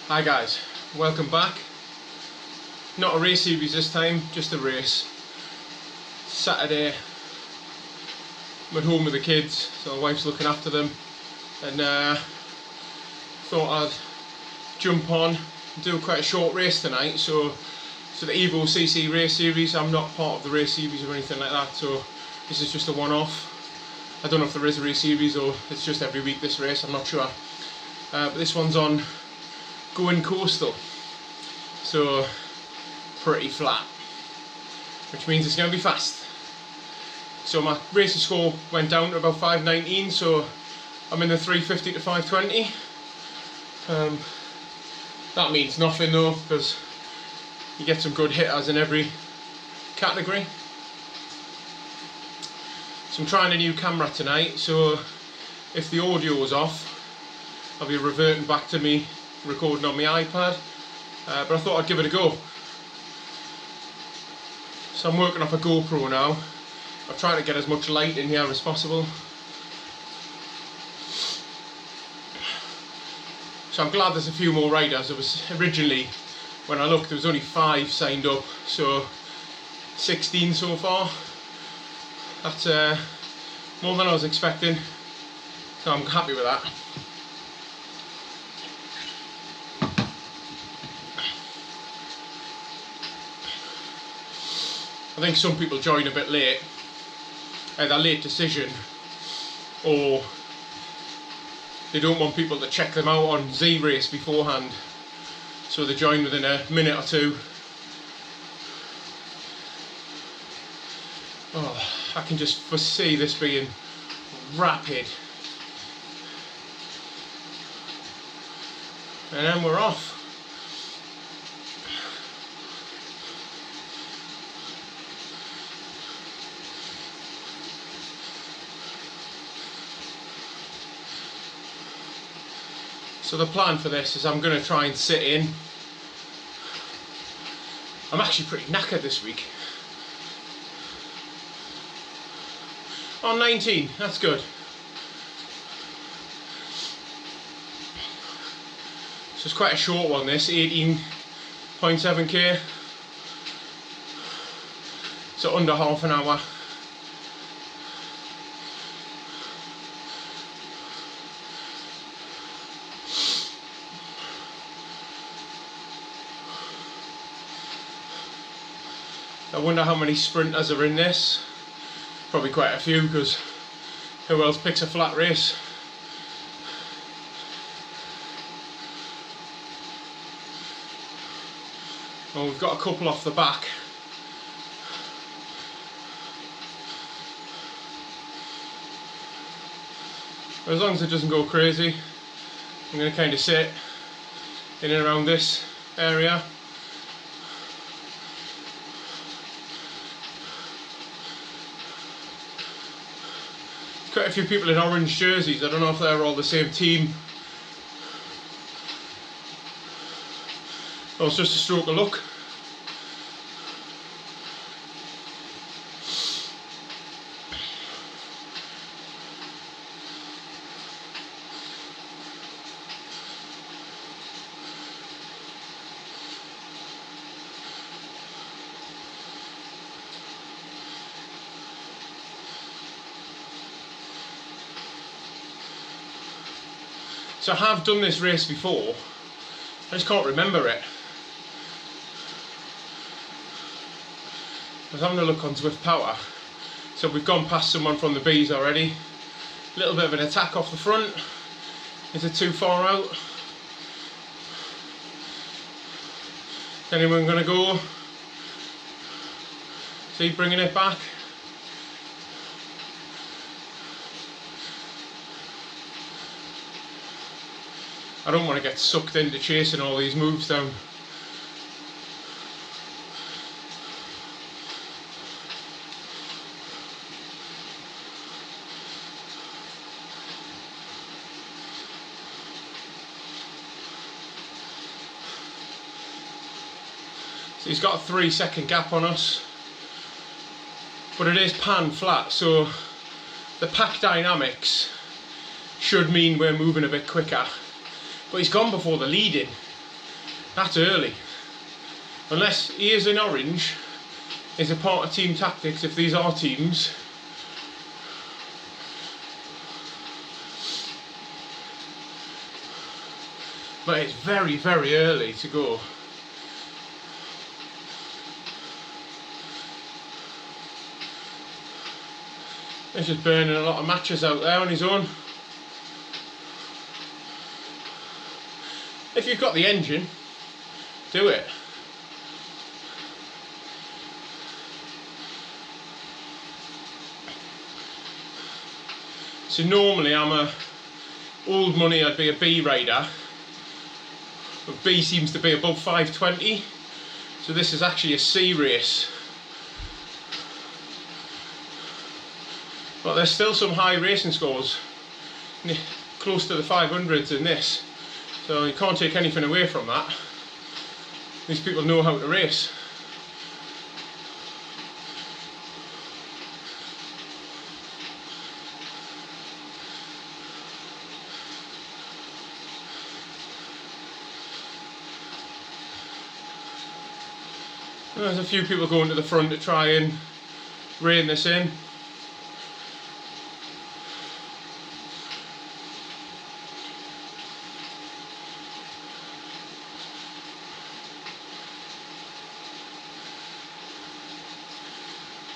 Hi guys, welcome back. Not a race series this time, just a race. Saturday, I'm at home with the kids, so my wife's looking after them, and thought I'd jump on and do quite a short race tonight. So the Evo CC race series, I'm not part of the race series or anything like that, so this is just a one-off. I don't know if there is a race series or it's just every week this race, I'm not sure. But this one's on going coastal, so pretty flat, which means it's going to be fast. So my racing score went down to about 5:19, so I'm in the 3:50 to 5:20. That means nothing though, because you get some good hitters in every category. So I'm trying a new camera tonight, so if the audio is off, I'll be reverting back to me recording on my iPad, but I thought I'd give it a go. So I'm working off a GoPro now. I'm trying to get as much light in here as possible. So I'm glad there's a few more riders. There was originally, when I looked, there was only 5 signed up, so 16 so far. That's more than I was expecting, so I'm happy with that. I think some people join a bit late, either late decision or they don't want people to check them out on Z-Race beforehand, so they join within a minute or two. Oh, I can just foresee this being rapid. And then we're off. So the plan for this is I'm going to try and sit in. I'm actually pretty knackered this week. Oh, 19, that's good. So it's quite a short one this, 18.7k. So under half an hour. I wonder how many sprinters are in this. Probably quite a few, because who else picks a flat race? Well, we've got a couple off the back. But as long as it doesn't go crazy, I'm going to kind of sit in and around this area. Quite a few people in orange jerseys. I don't know if they're all the same team. Oh, it's just a stroke of luck. So I have done this race before, I just can't remember it. I was having a look on Zwift Power, so we've gone past someone from the Bs already. A little bit of an attack off the front. Is it too far out? Is anyone going to go? See, bringing it back. I don't want to get sucked into chasing all these moves down. So he's got a 3-second gap on us, but it is pan flat, so the pack dynamics should mean we're moving a bit quicker. But he's gone before the lead in. That's early. Unless he is in orange, is a part of team tactics if these are teams. But it's very, very early to go. He's just burning a lot of matches out there on his own. If you've got the engine, do it. So normally I'm a old money, I'd be a B rider, but B seems to be above 520, so this is actually a C race. But there's still some high racing scores, close to the 500s in this, so you can't take anything away from that. These people know how to race. There's a few people going to the front to try and rein this in.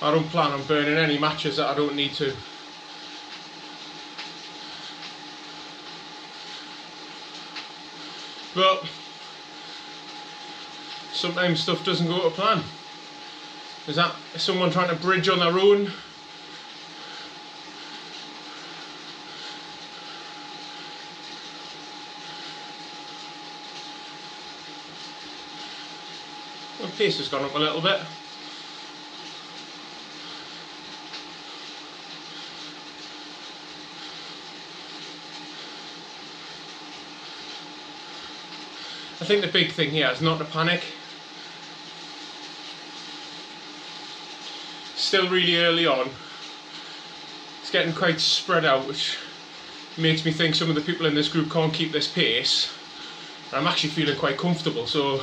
I don't plan on burning any matches that I don't need to. But sometimes stuff doesn't go to plan. Is that someone trying to bridge on their own? Well, pace has gone up a little bit. I think the big thing here is not to panic. Still really early on. It's getting quite spread out, which makes me think some of the people in this group can't keep this pace. And I'm actually feeling quite comfortable, so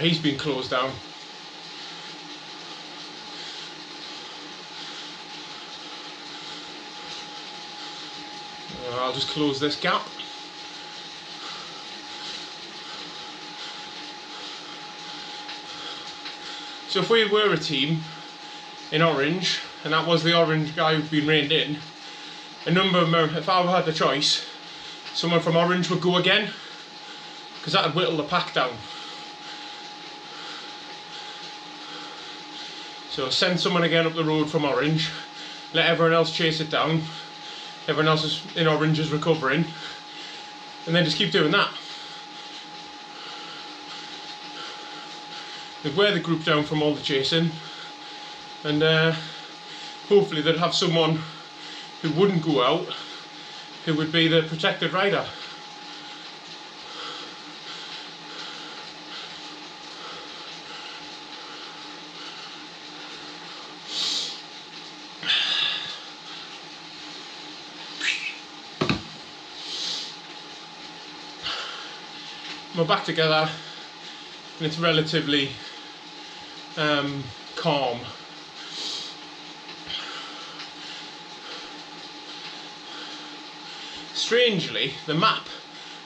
he's been closed down. I'll just close this gap. So if we were a team in orange, and that was the orange guy who'd been reined in, a number of them, if I had the choice, someone from orange would go again, because that would whittle the pack down. So send someone again up the road from orange, let everyone else chase it down, everyone else is in orange is recovering, and then just keep doing that. They'd wear the group down from all the chasing, and hopefully they'd have someone who wouldn't go out, who would be the protected rider. We're back together, and it's relatively calm. Strangely, the map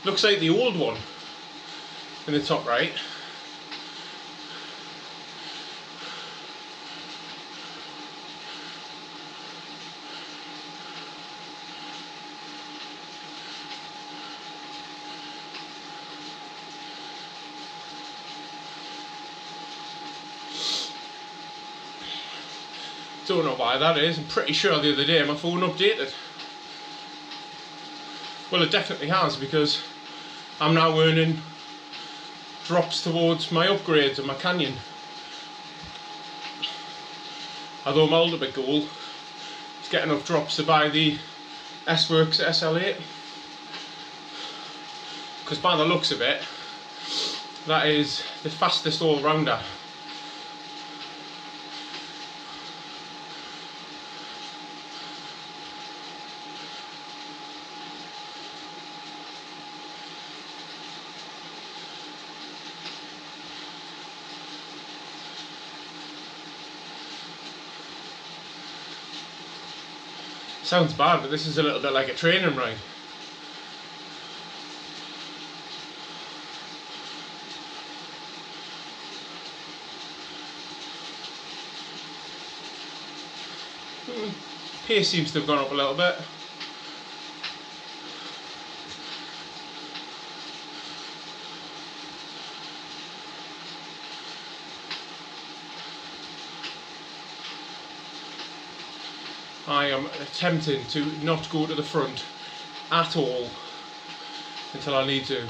looks like the old one in the top right. Don't know why that is. I'm pretty sure the other day my phone updated. Well, it definitely has, because I'm now earning drops towards my upgrades and my canyon. Although my ultimate goal is get enough drops to buy the S-Works SL8. Because by the looks of it, that is the fastest all-rounder. Sounds bad, but this is a little bit like a training ride. Pace seems to have gone up a little bit. I am attempting to not go to the front at all until I need to.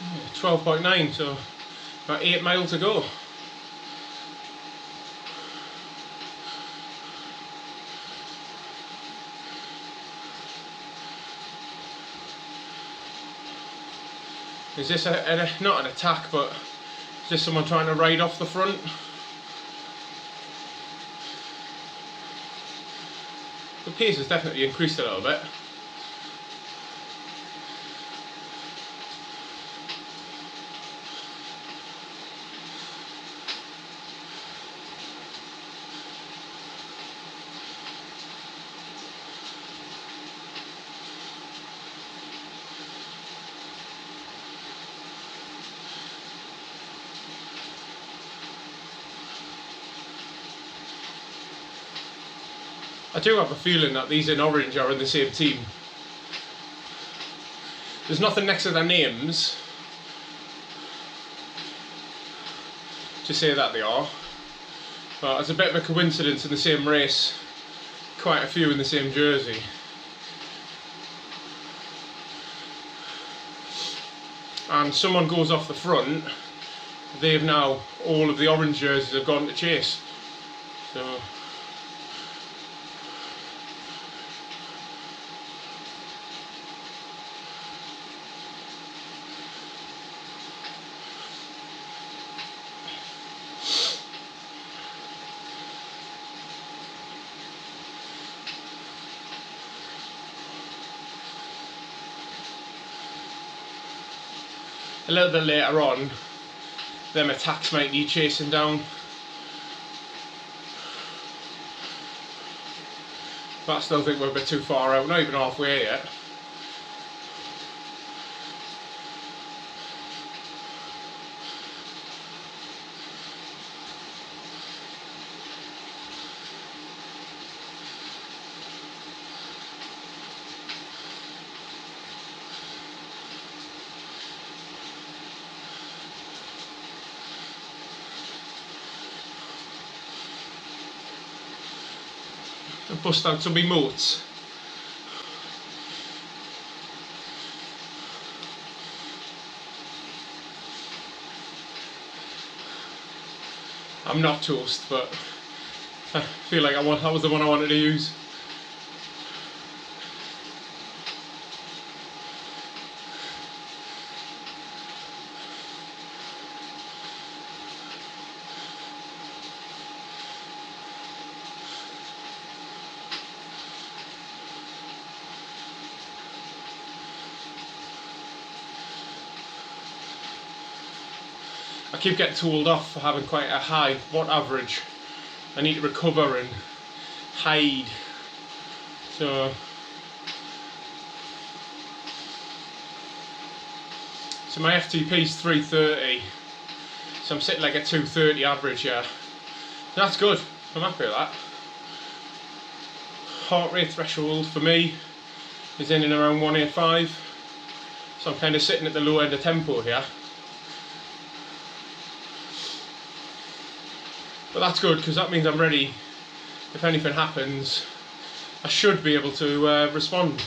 Yeah, 12.9, so about 8 miles to go. Is this not an attack, but is this someone trying to ride off the front? The pace has definitely increased a little bit. I do have a feeling that these in orange are in the same team. There's nothing next to their names to say that they are, but it's a bit of a coincidence in the same race, quite a few in the same jersey. And someone goes off the front, they've now, all of the orange jerseys have gone to chase. So a little bit later on, them attacks might need chasing down. But I still think we're a bit too far out, not even halfway yet. And bust out some emotes. I'm not toast, but I feel like that was the one I wanted to use. I keep getting told off for having quite a high watt average. I need to recover and hide. So my FTP is 330, so I'm sitting like a 230 average here. That's good, I'm happy with that. Heart rate threshold for me is in and around 185, so I'm kind of sitting at the low end of tempo here. But that's good, because that means I'm ready. If anything happens, I should be able to respond.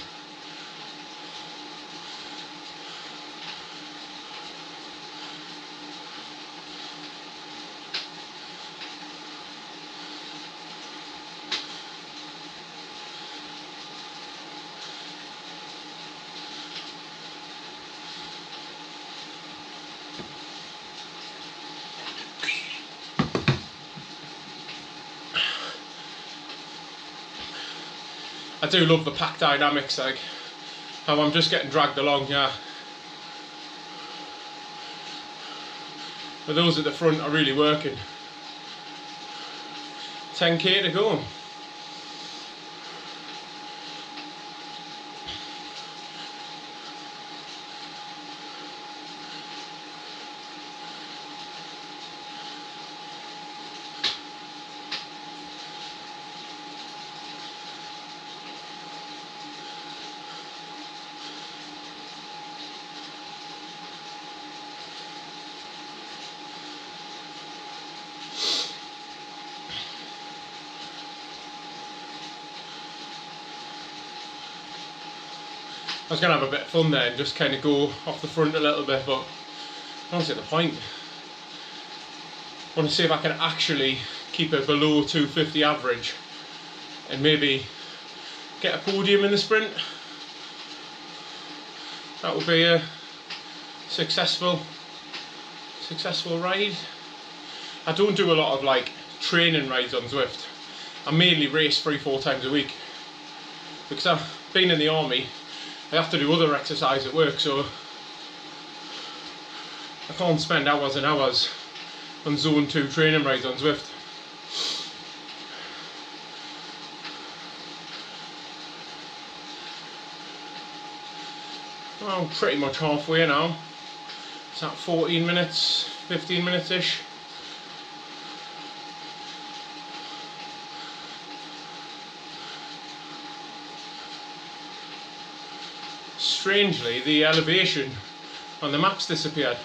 I do love the pack dynamics, like how I'm just getting dragged along, yeah. But those at the front are really working. 10k to go. I was going to have a bit of fun there and just kind of go off the front a little bit, but I don't see the point. I want to see if I can actually keep it below 250 average and maybe get a podium in the sprint. That would be a successful ride. I don't do a lot of like training rides on Zwift. I mainly race 3-4 times a week because I've been in the army. I have to do other exercise at work, so I can't spend hours and hours on zone 2 training rides on Zwift. Well, pretty much halfway now. It's at 14 minutes, 15 minutes-ish. Strangely, the elevation on the maps disappeared.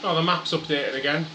Oh, the map's updated again.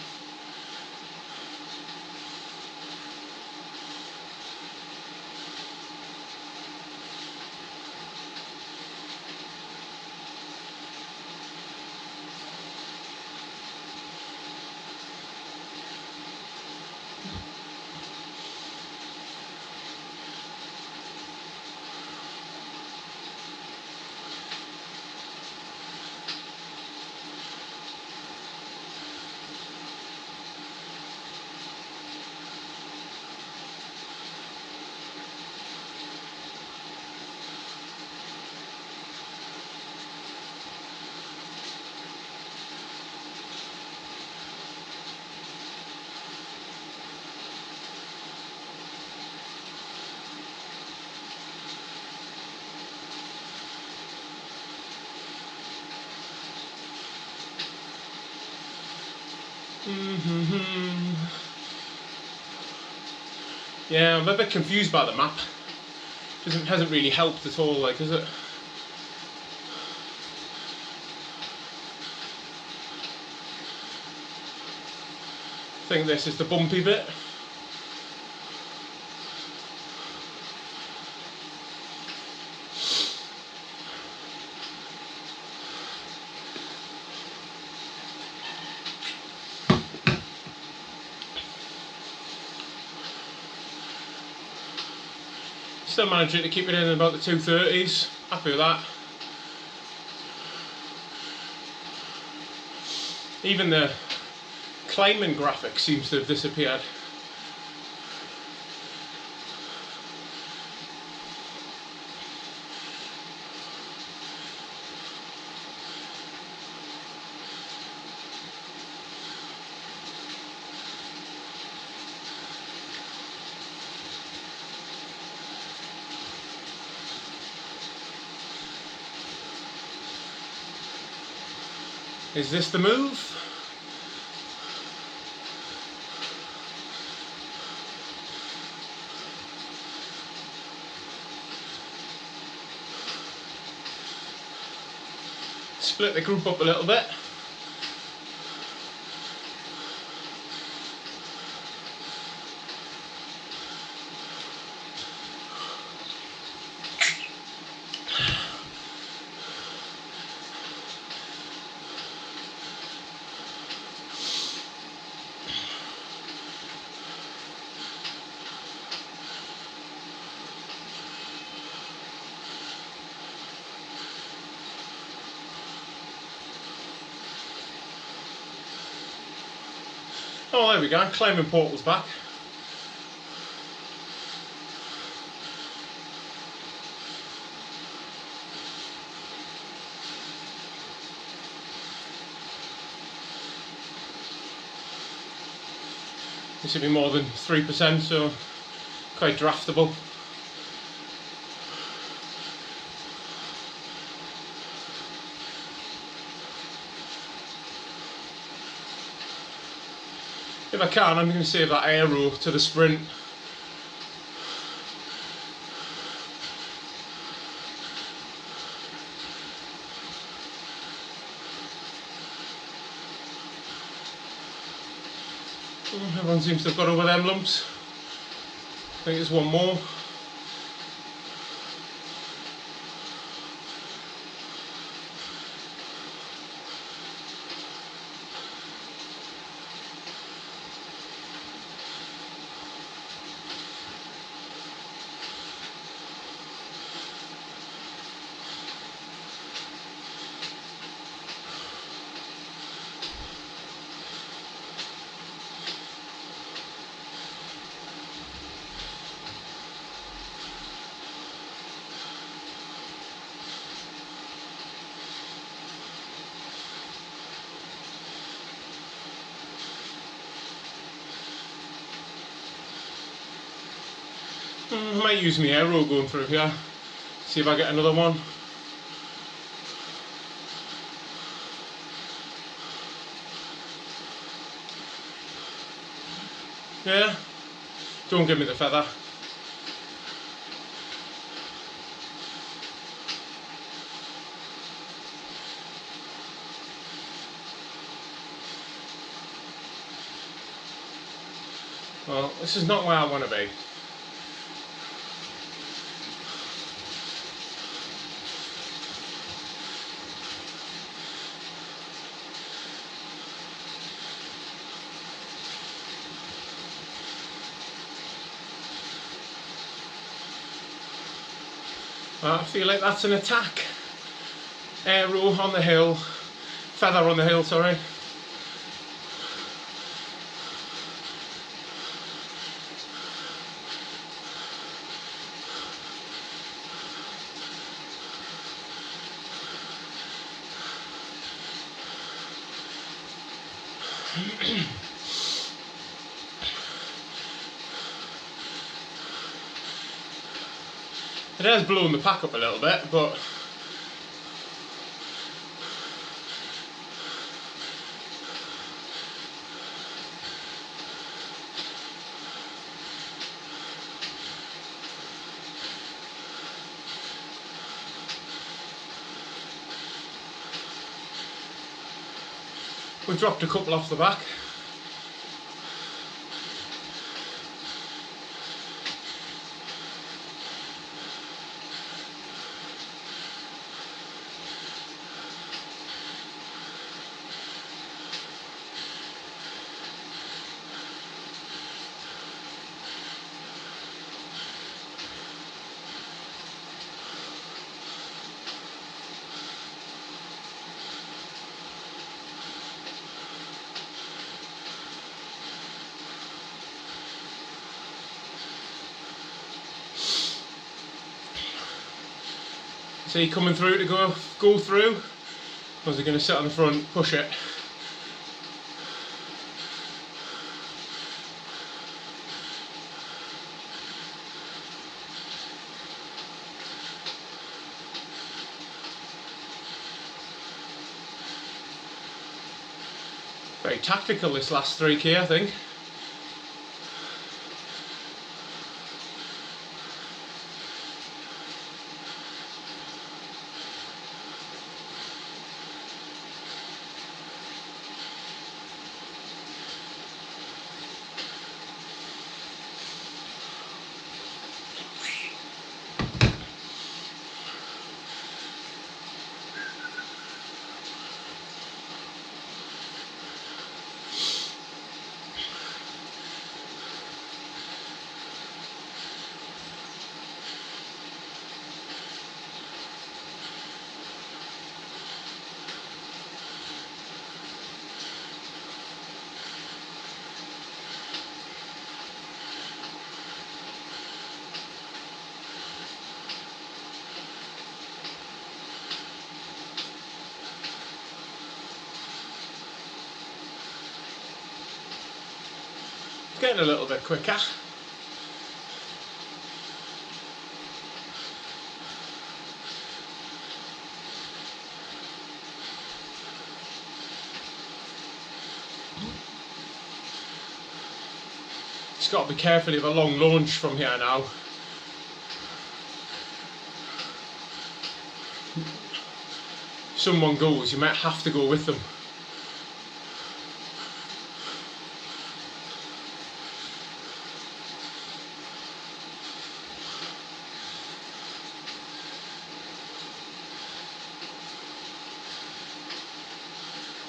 Yeah, I'm a bit confused by the map. Hasn't really helped at all, like, is it? I think this is the bumpy bit. Still managing to keep it in about the 230s. Happy with that. Even the climbing graphic seems to have disappeared. Is this the move? Split the group up a little bit. Oh, there we go, climbing portal's back. This should be more than 3%, so quite draftable. If I can, I'm going to save that aero to the sprint. Everyone seems to have got over them lumps. I think there's one more. I might use my aero going through here, see if I get another one. Yeah, don't give me the feather. Well, this is not where I want to be. I feel like that's an attack. Aero on the hill, feather on the hill, sorry. It has blown the pack up a little bit, but we've dropped a couple off the back. See, coming through to go through, or is it going to sit on the front, push it? Very tactical this last 3k, I think. Getting a little bit quicker. Just got to be careful of a long launch from here now. If someone goes, you might have to go with them.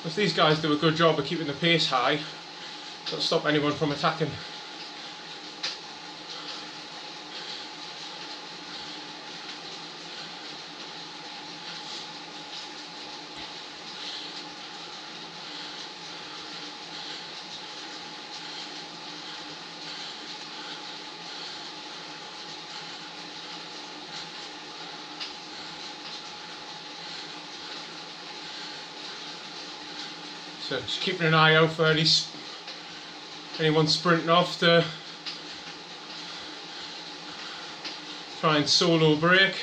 If these guys do a good job of keeping the pace high, that'll stop anyone from attacking. So just keeping an eye out for anyone sprinting off to try and solo break.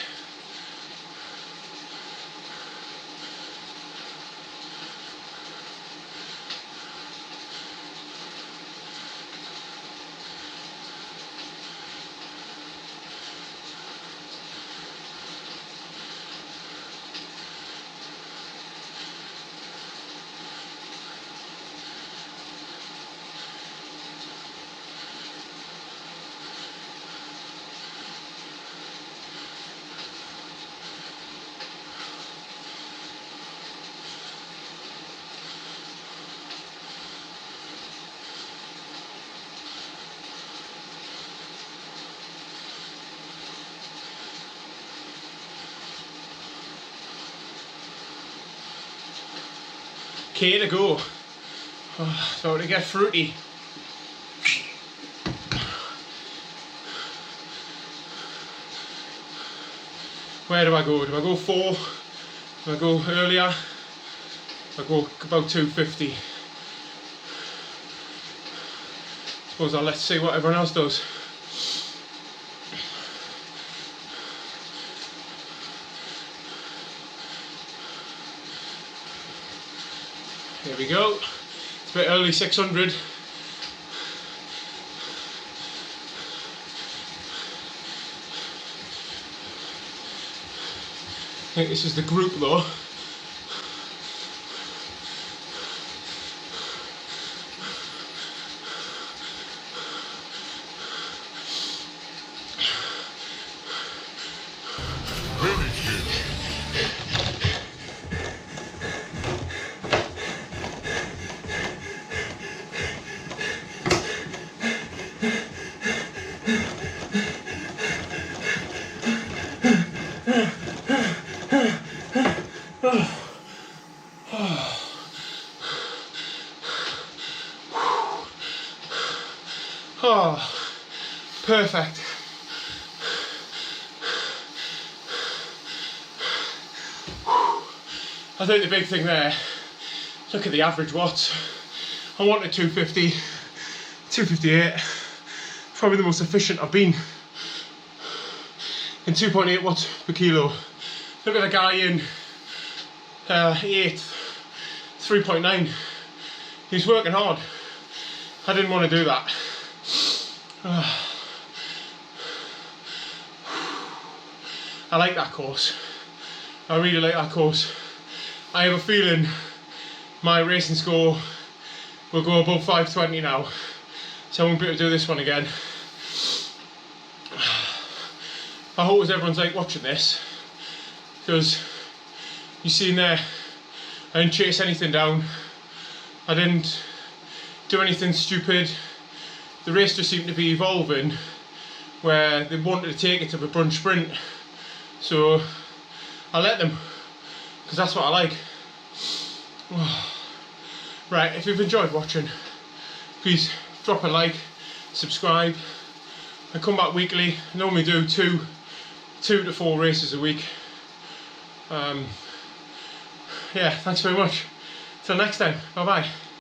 K to go. Oh, about to get fruity. Where do I go? Do I go 4? Do I go earlier? I go about 250. Suppose let's see what everyone else does. Here we go. It's a bit early, 600. I think this is the group though. Oh, perfect. I think the big thing there, look at the average watts. I wanted 250, 258. Probably the most efficient I've been in 2.8 watts per kilo. Look at the guy in 8th, 3.9. He's working hard. I didn't want to do that. I like that course. I really like that course. I have a feeling my racing score will go above 520 now, so I won't be able to do this one again. I hope everyone's like watching this, because you seen there, I didn't chase anything down, I didn't do anything stupid. The race just seemed to be evolving where they wanted to take it to the brunch sprint, so I let them, because that's what I like. Right, if you've enjoyed watching, please drop a like, subscribe. I come back weekly. I normally do two to 4 races a week. Yeah, thanks very much. Till next time, bye bye.